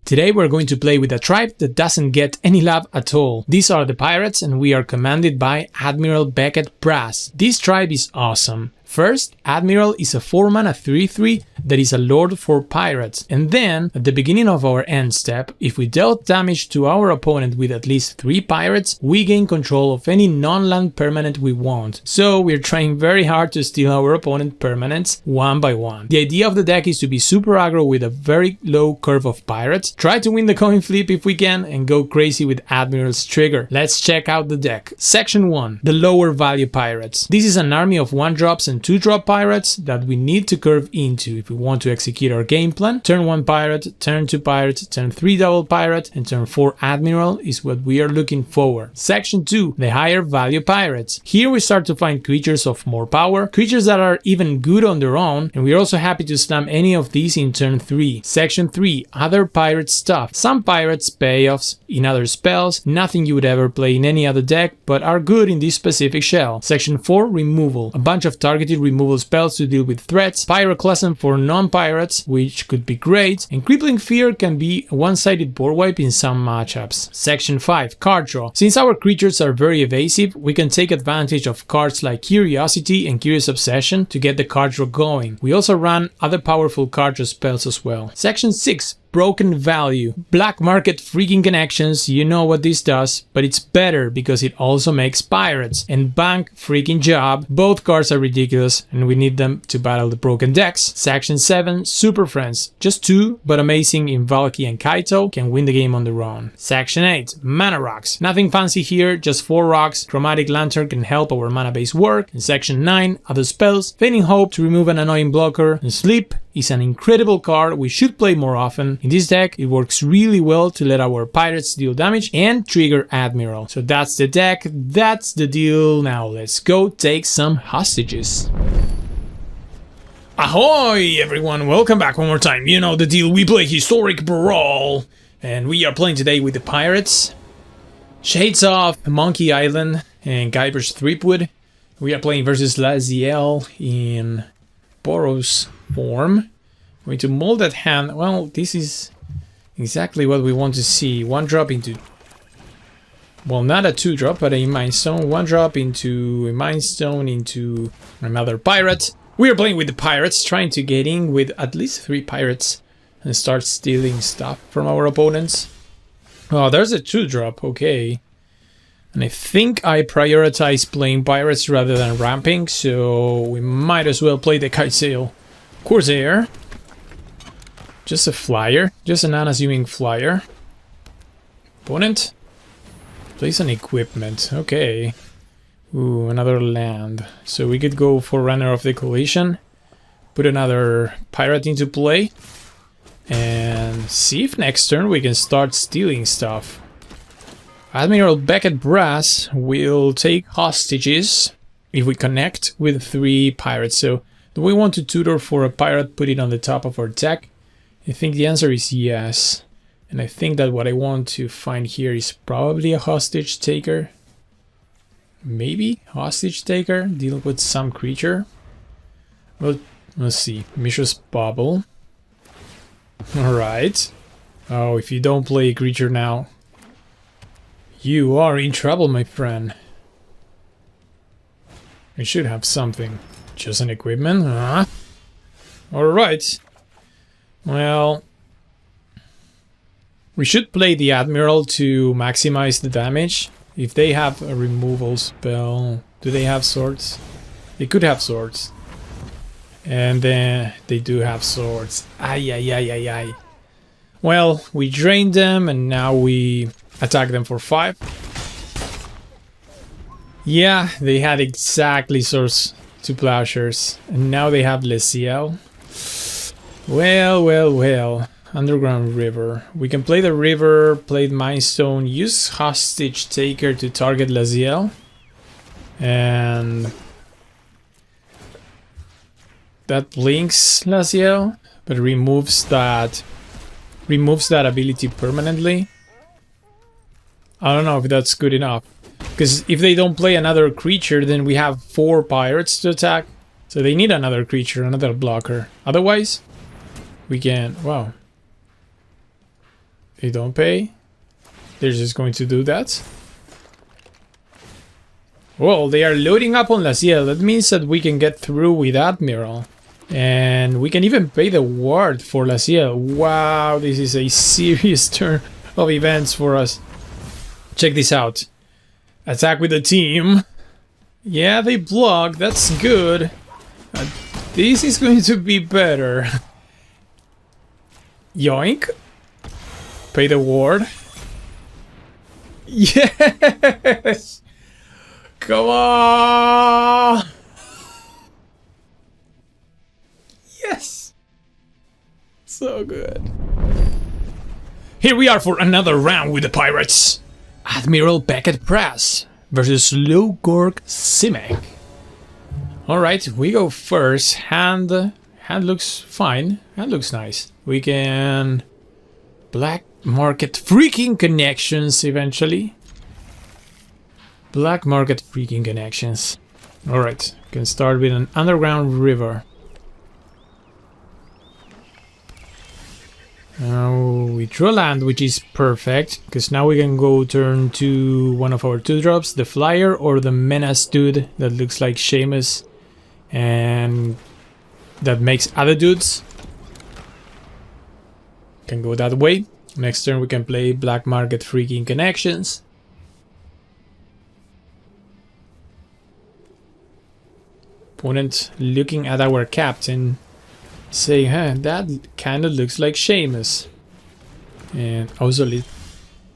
Today we're going to play with a tribe that doesn't get any love at all. These are the pirates and we are commanded by Admiral Beckett Brass. This tribe is awesome. First, Admiral is a 4-mana 3/3 that is a lord for pirates. And then, at the beginning of our end step, if we dealt damage to our opponent with at least 3 pirates, we gain control of any non-land permanent we want. So we're trying very hard to steal our opponent permanents one by one. The idea of the deck is to be super aggro with a very low curve of pirates, try to win the coin flip if we can, and go crazy with Admiral's trigger. Let's check out the deck. Section 1. The lower value pirates. This is an army of 1-drops and 2-drop pirates that we need to curve into if we want to execute our game plan. Turn 1 pirate, turn 2 pirate, turn 3 double pirate, and turn 4 admiral is what we are looking for. Section 2. The higher value pirates. Here we start to find creatures of more power, creatures that are even good on their own, and we're also happy to slam any of these in turn 3. Section 3. Other pirate stuff. Some pirates payoffs in other spells, nothing you would ever play in any other deck, but are good in this specific shell. Section 4. Removal. A bunch of targeted removal spells to deal with threats, Pyroclasm for non-pirates, which could be great, and Crippling Fear can be a one-sided board wipe in some matchups. Section 5. Card draw. Since our creatures are very evasive, we can take advantage of cards like Curiosity and Curious Obsession to get the card draw going. We also run other powerful card draw spells as well. Section 6. Broken value. Black market freaking connections, you know what this does, but it's better because it also makes pirates. And bank freaking job, both cards are ridiculous and we need them to battle the broken decks. Section 7. Super Friends. Just 2, but amazing in Valky and Kaito, can win the game on their own. Section 8. Mana rocks. Nothing fancy here, just 4 rocks. Chromatic Lantern can help our mana base work. In Section 9. Other spells. Feigning Hope to remove an annoying blocker. And Sleep is an incredible card we should play more often. In this deck, it works really well to let our pirates deal damage and trigger Admiral. So that's the deck, that's the deal. Now let's go take some hostages. Ahoy everyone, welcome back one more time. You know the deal, we play Historic Brawl. And we are playing today with the pirates. Shades of Monkey Island and Guybrush Threepwood. We are playing versus Laziel in Boros form. Going to mold that hand. Well, this is exactly what we want to see. 1-drop into, well, not a 2-drop, but a Mind Stone. 1-drop into a Mind Stone into another pirate. We are playing with the pirates, trying to get in with at least 3 pirates and start stealing stuff from our opponents. Oh, there's a 2-drop. Okay. And I think I prioritize playing pirates rather than ramping, so we might as well play the Kitesail Corsair. Just a flyer, just an unassuming flyer. Opponent plays an equipment. Okay. Ooh, another land. So we could go for Runner of the Coalition, put another pirate into play, and see if next turn we can start stealing stuff. Admiral Beckett Brass will take hostages if we connect with 3 pirates. So do we want to tutor for a pirate, put it on the top of our deck? I think the answer is yes. And I think that what I want to find here is probably a hostage taker. Maybe hostage taker, deal with some creature. Well, let's see. Mishra's Bubble. Alright. Oh, if you don't play a creature now, you are in trouble, my friend. We should have something. Just an equipment? Huh? Alright. Well, we should play the Admiral to maximize the damage. If they have a removal spell, do they have swords? They could have swords. And then they do have swords. Ay, ay, ay, ay, ay. Well, we drained them and now we attack them for 5. Yeah, they had exactly Swords to Plowshares. And now they have Laziel. Well, well, well. Underground River. We can play the river, play Mind Stone, use Hostage Taker to target Laziel. And that blinks Laziel, but removes that ability permanently. I don't know if that's good enough. Because if they don't play another creature, then we have 4 pirates to attack. So they need another creature, another blocker. Otherwise, we can... Wow. They don't pay. They're just going to do that. Well, they are loading up on La Ciel. That means that we can get through with Admiral. And we can even pay the ward for La Ciel. Wow, this is a serious turn of events for us. Check this out. Attack with the team. Yeah, they block. That's good. This is going to be better. Yoink. Pay the ward. Yes! Come on! Yes! So good. Here we are for another round with the pirates. Admiral Beckett Brass versus Slowgork Simic. Alright, we go first. Hand looks fine. Hand looks nice. We can... Black market freaking connections eventually. Black market freaking connections. Alright, can start with an underground river. Now we draw land, which is perfect, because now we can go turn to one of our 2-drops, the Flyer or the Menace dude that looks like Seamus and that makes other dudes. Can go that way. Next turn we can play Black Market freaking connections. Opponent looking at our captain, say, huh, that kind of looks like Seamus. And also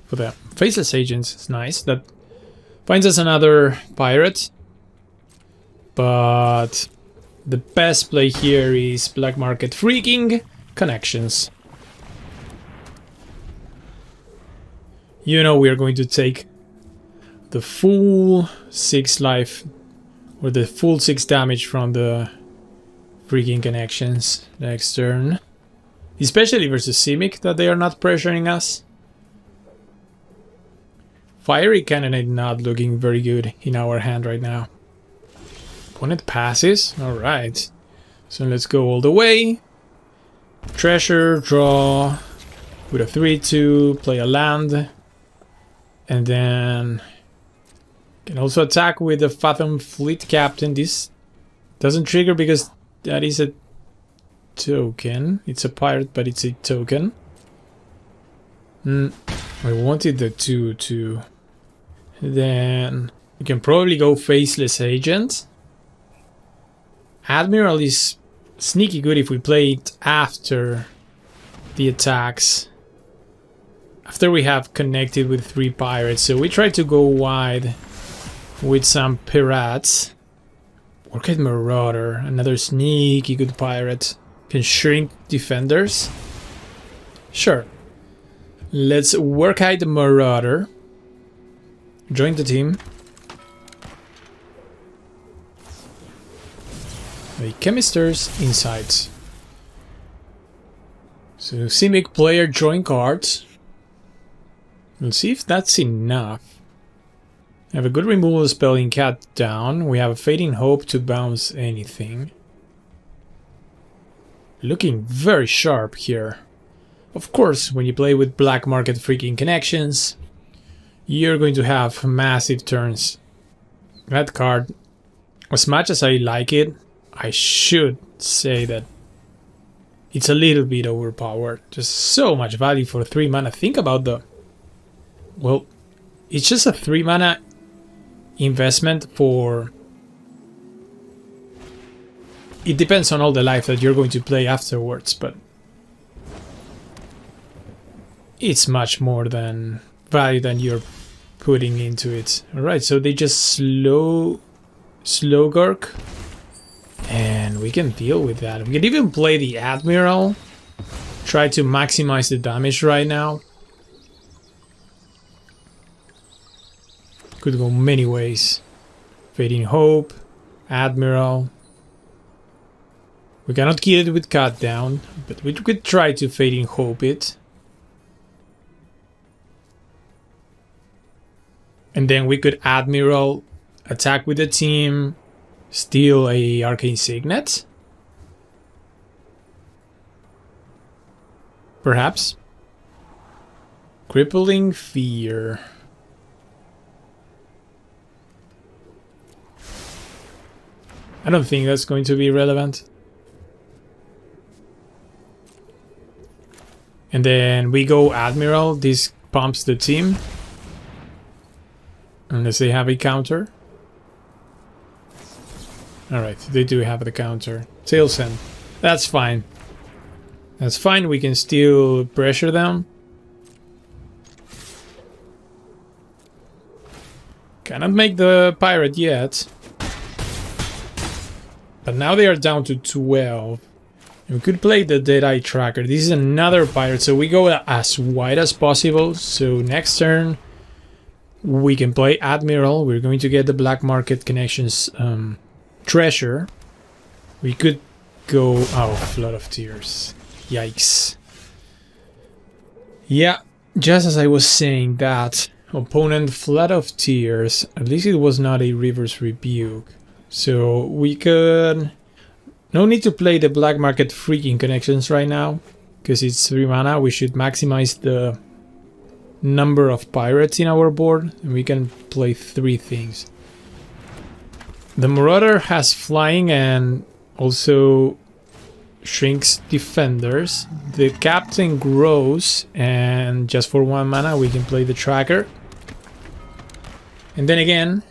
for the Faceless Agents, it's nice. That finds us another pirate. But the best play here is Black Market freaking connections. You know we are going to take the full 6 life or the full 6 damage from the freaking connections next turn. Especially versus Simic, that they are not pressuring us. Fiery Cannonade not looking very good in our hand right now. Opponent passes. Alright. So let's go all the way. Treasure, draw. With a 3-2, play a land. And then can also attack with the Fathom Fleet Captain. This doesn't trigger because that is a token. It's a pirate, but it's a token. I wanted the 2-2. Then we can probably go Faceless Agent. Admiral is sneaky good if we play it after the attacks. After we have connected with 3 pirates. So we try to go wide with some pirates. Orchid Marauder, another sneaky good pirate. Can shrink defenders. Sure. Let's work out the Marauder. Join the team. The Chemisters Insights. So Simic player join cards. We'll see if that's enough. I have a good removal spell in Cat down. We have a Fading Hope to bounce anything. Looking very sharp here. Of course, when you play with Black Market freaking connections, you're going to have massive turns. That card, as much as I like it, I should say that it's a little bit overpowered. Just so much value for 3 mana. Think about the... Well, it's just a 3 mana investment for... It depends on all the life that you're going to play afterwards, but... It's much more than value than you're putting into it. Alright, so they just Slowgork. And we can deal with that. We can even play the Admiral. Try to maximize the damage right now. Could go many ways. Fading Hope, Admiral. We cannot kill it with Cut Down, but we could try to Fading Hope it. And then we could Admiral, attack with the team, steal a Arcane Signet. Perhaps. Crippling Fear. I don't think that's going to be relevant. And then we go Admiral. This pumps the team. Unless they have a counter. Alright, they do have the counter. Tail Send. That's fine. That's fine, we can still pressure them. Cannot make the pirate yet. But now they are down to 12. We could play the Deadeye Tracker. This is another pirate, so we go as wide as possible. So next turn, we can play Admiral. We're going to get the Black Market Connections treasure. We could go... Oh, Flood of Tears. Yikes. Yeah, just as I was saying that, opponent Flood of Tears, at least it was not a Reverse Rebuke. So we could... No need to play the Black Market freaking Connections right now, because it's 3 mana. We should maximize the number of pirates in our board, and we can play 3 things. The Marauder has flying and also shrinks defenders. The Captain grows, and just for 1 mana we can play the Tracker. And then again,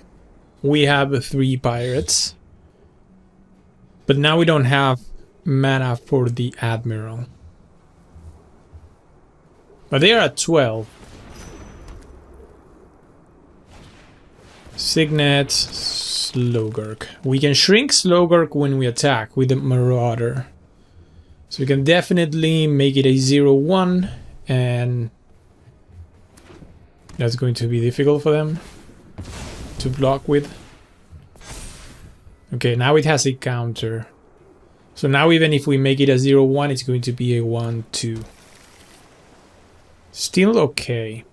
we have 3 pirates. But now we don't have mana for the Admiral. But they are at 12. Signet, Slogurk. We can shrink Slogurk when we attack with the Marauder. So we can definitely make it a 0-1, and that's going to be difficult for them to block with. Okay, now it has a counter. So now even if we make it a 0-1, it's going to be a 1-2. Still okay.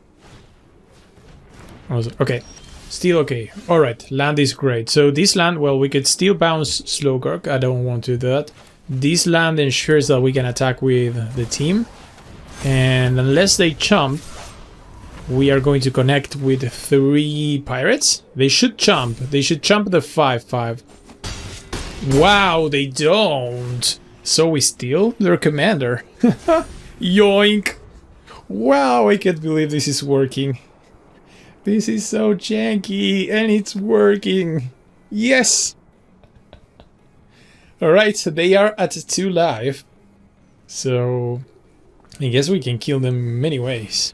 Okay, still okay. Alright, land is great. So this land, well, we could still bounce Slogurk. I don't want to do that. This land ensures that we can attack with the team. And unless they chump, we are going to connect with 3 pirates. They should chump. They should chump the 5-5. Wow, they don't. So we steal their commander. Yoink. Wow, I can't believe this is working. This is so janky, and it's working. Yes. Alright, so they are at 2 life. So I guess we can kill them many ways.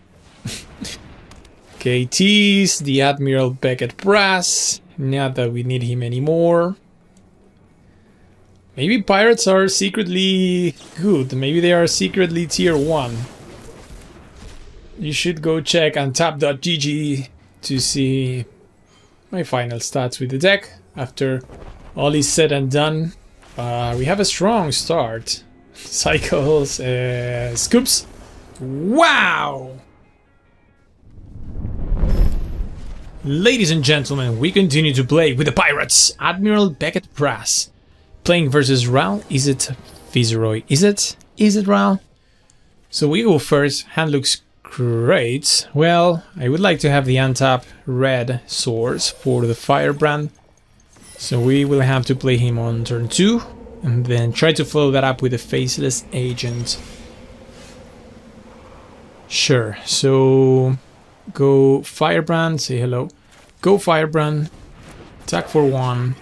Okay, tease the Admiral Beckett Brass. Not that we need him anymore. Maybe pirates are secretly good. Maybe they are secretly tier 1. You should go check untap.gg to see my final stats with the deck. After all is said and done, we have a strong start. Cycles, scoops. Wow! Ladies and gentlemen, we continue to play with the pirates. Admiral Beckett Brass. Playing versus Ral. Is it Viceroy? Is it Ral? So we go first. Hand looks great. Well, I would like to have the untap red source for the Firebrand. So we will have to play him on turn 2. And then try to follow that up with a Faceless Agent. Sure. So go Firebrand. Say hello. Go Firebrand. Attack for 1.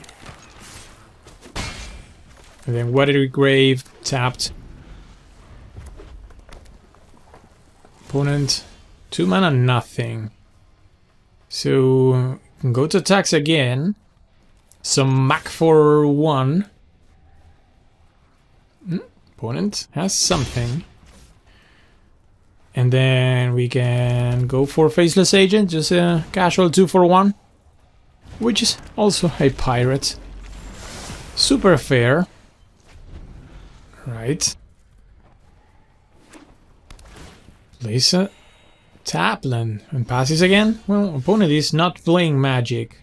And then Watery Grave, tapped. Opponent, 2 mana, nothing. So, go to attacks again. Some Mac for 1. Opponent has something. And then we can go for Faceless Agent, just a casual 2 for 1. Which is also a pirate. Super fair. Right. Place a Tapland and passes again. Well, opponent is not playing magic.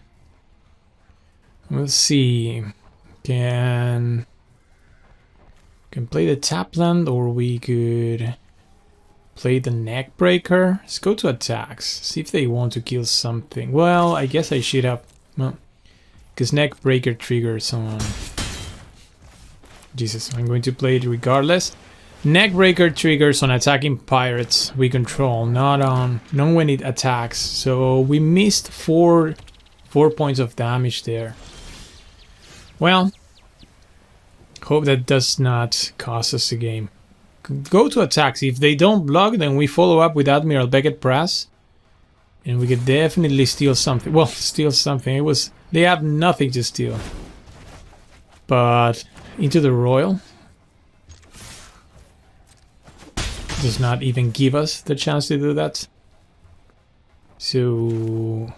Let's see. Can play the Tapland, or we could Play the neck breaker. Let's go to attacks. See if they want to kill something. Well, I guess I should have... Well, because neck breaker triggers on... Jesus, I'm going to play it regardless. Neck breaker triggers on attacking pirates we control, not when it attacks. So we missed 4 points of damage there. Well, hope that does not cost us the game. Go to attacks. If they don't block, then we follow up with Admiral Beckett Brass, and we could definitely steal something. Well, steal something. They have nothing to steal. But into the Royal does not even give us the chance to do that. So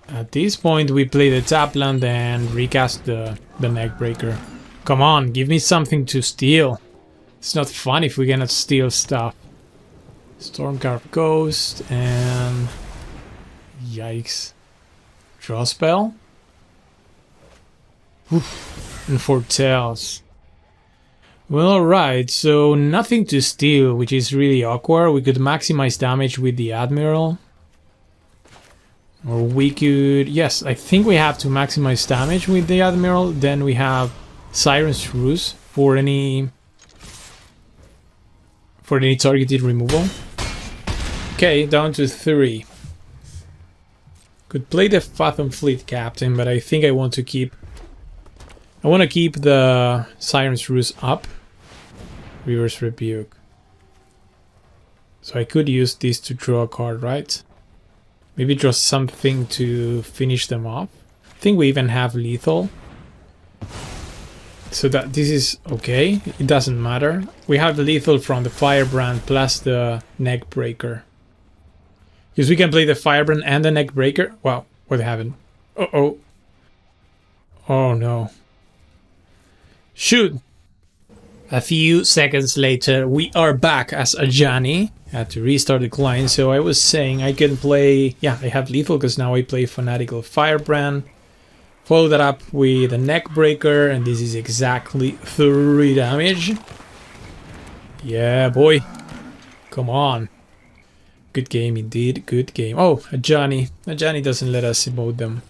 at this point we play the Tapland and recast the neck breaker. Come on, give me something to steal. It's not fun if we cannot steal stuff. Stormcarp Ghost and... Yikes. Draw spell? Oof. And Foretells. Well, alright, so nothing to steal, which is really awkward. We could maximize damage with the Admiral. Or we could... Yes, I think we have to maximize damage with the Admiral. Then we have Siren's Ruse for any targeted removal. Okay, down to 3. Could play the Fathom Fleet Captain, but I think I want to keep... I want to keep the Siren's Ruse up. Reverse Rebuke. So I could use this to draw a card, right? Maybe draw something to finish them off. I think we even have lethal. So that this is okay. It doesn't matter. We have the lethal from the Firebrand plus the neck breaker. Because we can play the Firebrand and the neck breaker. Wow, what happened? Uh-oh. Oh no. Shoot! A few seconds later, we are back as Ajani. Had to restart the client, so I was saying I can play... Yeah, I have lethal because now I play Fanatical Firebrand. Follow that up with a neck breaker, and this is exactly 3 damage. Yeah, boy. Come on. Good game indeed, good game. Oh, Ajani. Ajani doesn't let us emote them.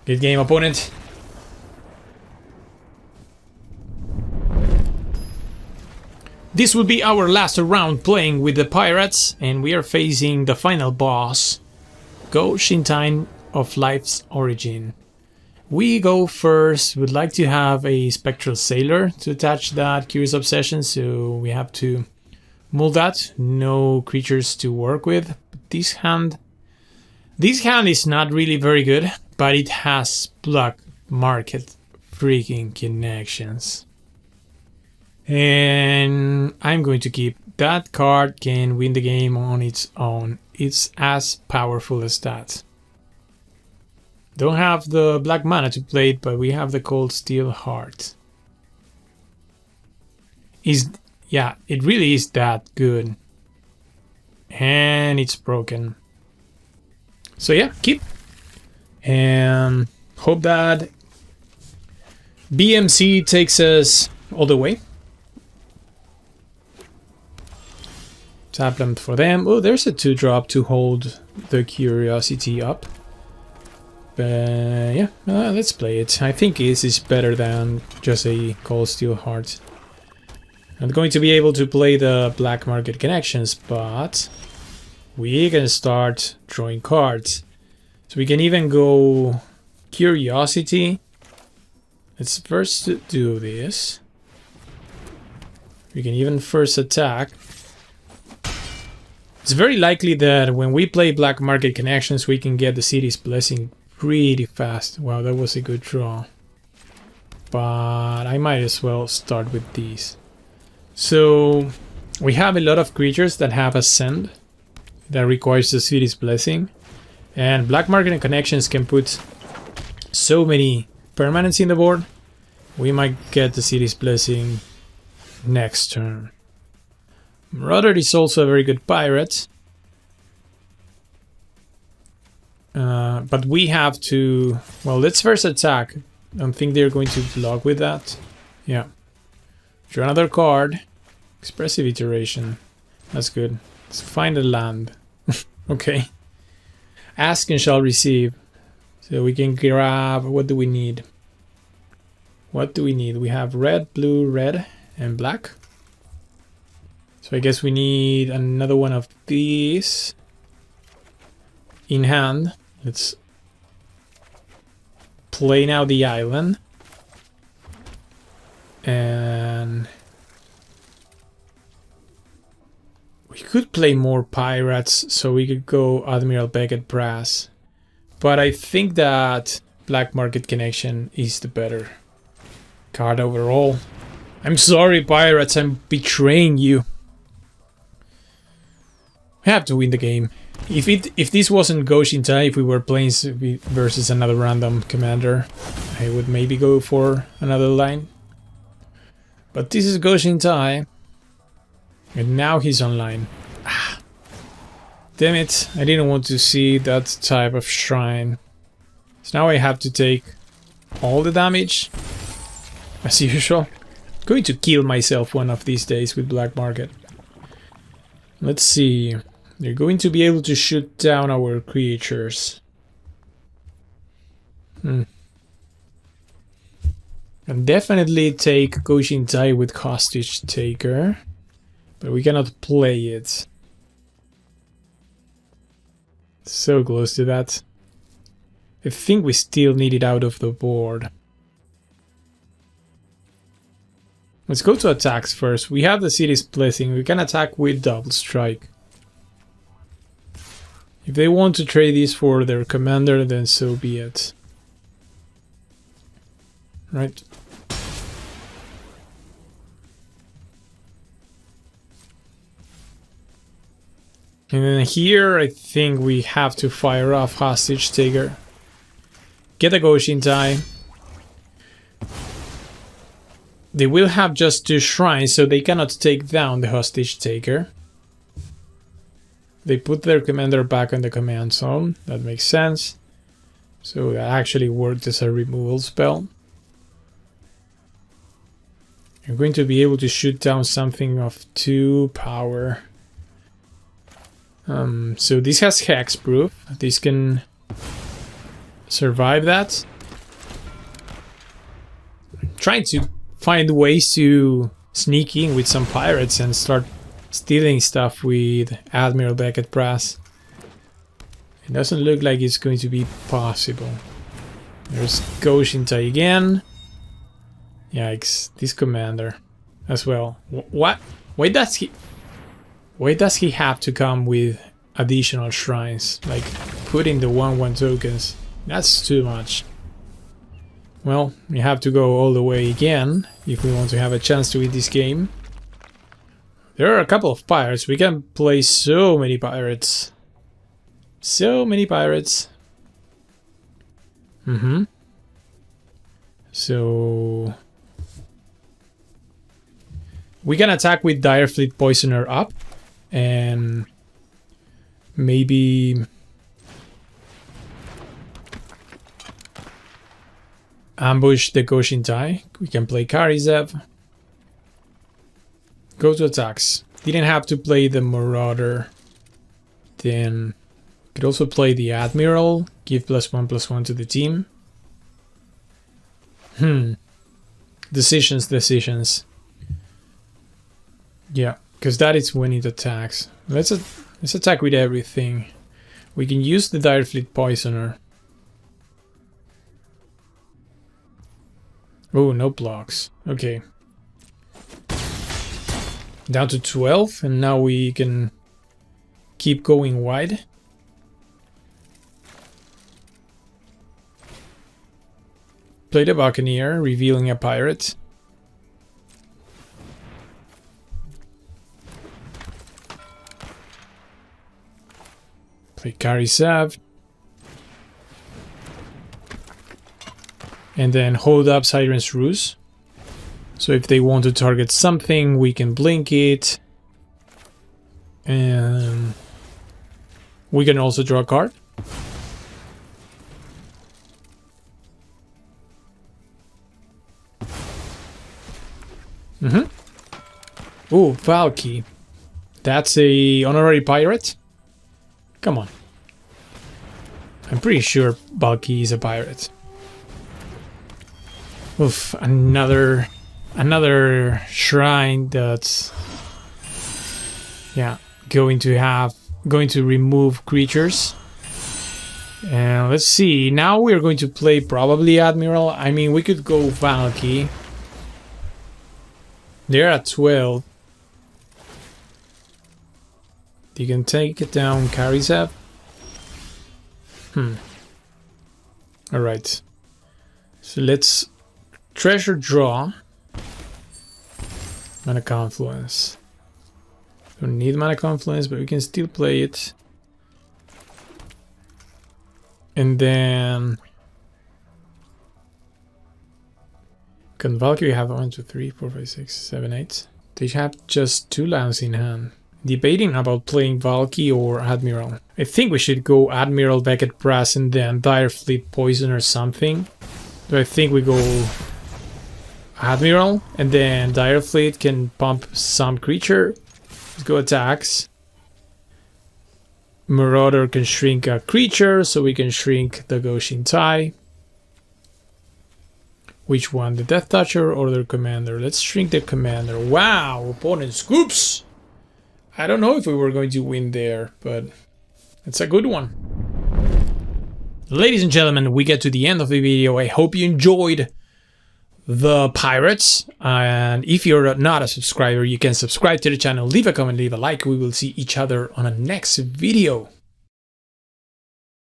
Good game, opponent. This will be our last round playing with the pirates, and we are facing the final boss, Go Shintain of Life's Origin. We go first. We'd like to have a Spectral Sailor to attach that Curious Obsession, so we have to mull that. No creatures to work with. This hand is not really very good, but it has Black Market freaking connections. And I'm going to keep that card. Can win the game on its own. It's as powerful as that. Don't have the black mana to play it, but we have the Cold Steel Heart. Yeah, it really is that good. And it's broken. So yeah, keep. And hope that BMC takes us all the way. Tapland for them. Oh, there's a 2-drop to hold the Curiosity up. But yeah, let's play it. I think this is better than just a Cold Steel Heart. I'm going to be able to play the Black Market Connections, but we can start drawing cards. So we can even go Curiosity. Let's first do this. We can even first attack. It's very likely that when we play Black Market Connections, we can get the City's Blessing pretty fast. Wow, that was a good draw. But I might as well start with these. So we have a lot of creatures that have Ascend that requires the City's Blessing. And Black Market Connections can put so many permanents in the board. We might get the City's Blessing next turn. Marauder is also a very good pirate. But we have to... Well, let's first attack. I don't think they're going to block with that. Yeah. Draw another card. Expressive Iteration. That's good. Let's find a land. Okay. Ask and shall receive. So we can grab, what do we need? What do we need? We have red, blue, red, and black. So I guess we need another one of these in hand. Let's play now the island. And we could play more pirates, so we could go Admiral Beckett Brass. But I think that Black Market Connection is the better card overall. I'm sorry, pirates, I'm betraying you. We have to win the game. If this wasn't Go Shintai, if we were playing versus another random commander, I would maybe go for another line. But this is Go Shintai, and now he's online. Ah, damn it, I didn't want to see that type of shrine. So now I have to take all the damage, as usual. I'm going to kill myself one of these days with Black Market. Let's see. They're going to be able to shoot down our creatures. And definitely take Go Shintai with Hostage Taker, but we cannot play it. So close to that. I think we still need it out of the board. Let's go to attacks first. We have the City's Blessing. We can attack with Double Strike. If they want to trade this for their commander, then so be it. Right. And then here, I think we have to fire off Hostage Taker. Get a Go Shintai. They will have just 2 shrines, so they cannot take down the Hostage Taker. They put their commander back on the command zone. That makes sense. So that actually worked as a removal spell. You're going to be able to shoot down something of 2 power. So this has hexproof. This can survive that. I'm trying to find ways to sneak in with some pirates and start stealing stuff with Admiral Beckett Brass. It doesn't look like it's going to be possible. There's Go Shintai again. Yikes, this commander as well. What? Why does he have to come with additional shrines? Like putting the 1/1 tokens. That's too much. Well, we have to go all the way again if we want to have a chance to win this game. There are a couple of pirates. We can play so many pirates. So many pirates. So we can attack with Direfleet Poisoner up and maybe ambush the Go Shintai. We can play Karizev. Go to attacks. Didn't have to play the Marauder. Then could also play the Admiral. Give +1/+1 to the team. Decisions. Yeah, because that is when it attacks. Let's attack with everything. We can use the Direfleet Poisoner. Oh, no blocks. Okay. Down to 12, and now we can keep going wide. Play the Buccaneer, revealing a pirate. Play Karizev. And then hold up Siren's Ruse. So if they want to target something, we can blink it. And we can also draw a card. Ooh, Valky. That's a honorary pirate? Come on. I'm pretty sure Valky is a pirate. Oof, another shrine that's going to remove creatures. And let's see, now we're going to play probably Admiral. I mean, we could go Valky. They're at 12. You can take it down Karizev. Alright. So let's treasure draw. Mana Confluence. Don't need Mana Confluence, but we can still play it. And then can Valkyrie have 1, 2, 3, 4, 5, 6, 7, 8? They have just 2 lands in hand. Debating about playing Valky or Admiral. I think we should go Admiral, Beckett Brass, and then Direfleet Poison or something. So I think we go Admiral, and then Direfleet can pump some creature. Let's go attacks. Marauder can shrink a creature, so we can shrink the Goshin Tai. Which one? The Death Toucher or the Commander? Let's shrink the Commander. Wow, opponent scoops! I don't know if we were going to win there, but it's a good one. Ladies and gentlemen, we get to the end of the video. I hope you enjoyed the pirates. And if you're not a subscriber, you can subscribe to the channel, leave a comment, leave a like. We will see each other on a next video.